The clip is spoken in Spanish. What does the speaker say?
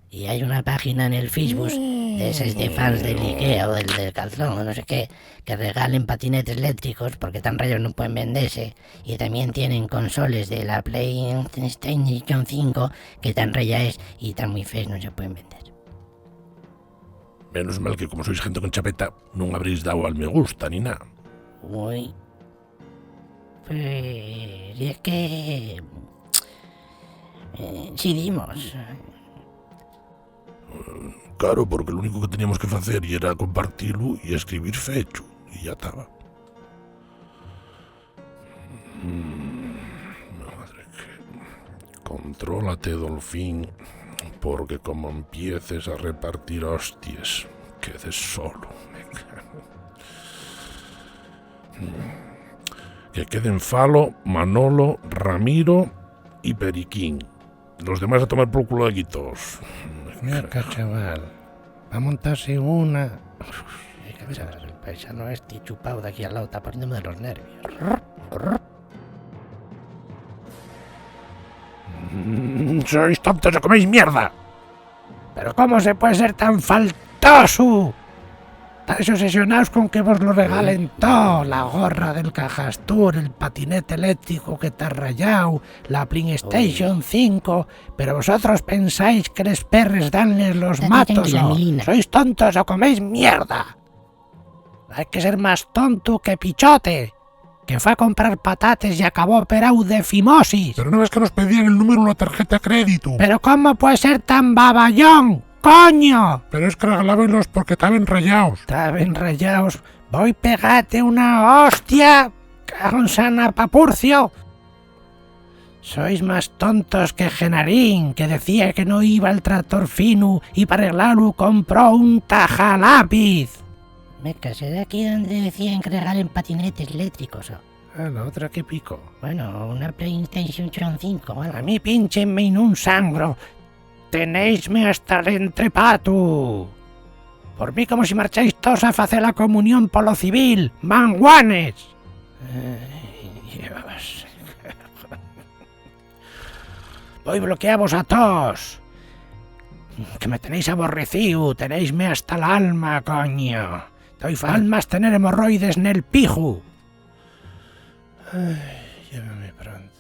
Y hay una página en el Facebook de esas de fans del Ikea o del calzón o no sé qué, que regalen patinetes eléctricos porque tan rayos no pueden venderse. Y también tienen consoles de la PlayStation 5 que tan rayas y tan muy feas no se pueden vender. Menos mal que como sois gente con chapeta non habréis dado al me gusta ni nada. Uy. Pues... y es que... sí dimos. Claro, porque lo único que teníamos que facer era compartilo e escribir fecho, e ya estaba. Madre que... Contrólate, Dolfín, porque como empieces a repartir hostias, quedes solo. Que queden Falo, Manolo, Ramiro y Periquín. Los demás a tomar por culo de aquí todos. Mira, chaval, va a montarse una... El paisano este chupado de aquí al lado está poniéndome de los nervios. ¡Sois tontos o coméis mierda! ¿Pero cómo se puede ser tan faltoso? Estáis obsesionados con que vos lo regalen todo, la gorra del Cajastur, el patinete eléctrico que te ha rayado, la PlayStation 5, pero vosotros pensáis que les perres danles los matos, ¿no? ¿Sois tontos o coméis mierda? Hay que ser más tonto que Pichote, que fue a comprar patates y acabó operado de fimosis. Pero no ves que nos pedían el número de la tarjeta de crédito. ¿Pero cómo puede ser tan baballón? ¡Coño! Pero es que regalábenlos porque estaban rayados. Estaban rayados. Voy pegate una hostia. Cago en Sana Papurcio. Sois más tontos que Genarín, que decía que no iba al tractor fino y para arreglarlo compró un tajalápiz. Me casé de aquí donde decían que regalen patinetes eléctricos. La otra que pico. Bueno, una PlayStation 5, ¿vale? A mí pinchenme en un sangro. Tenéisme hasta el entrepato. Por mí como si marcháis todos a hacer la comunión por lo civil. ¡Manguanes! Ay, Dios. Voy bloqueados a todos. Que me tenéis aborrecido. Tenéisme hasta el alma, coño. Doy almas tener hemorroides en el pijo. Ay, llévame pronto.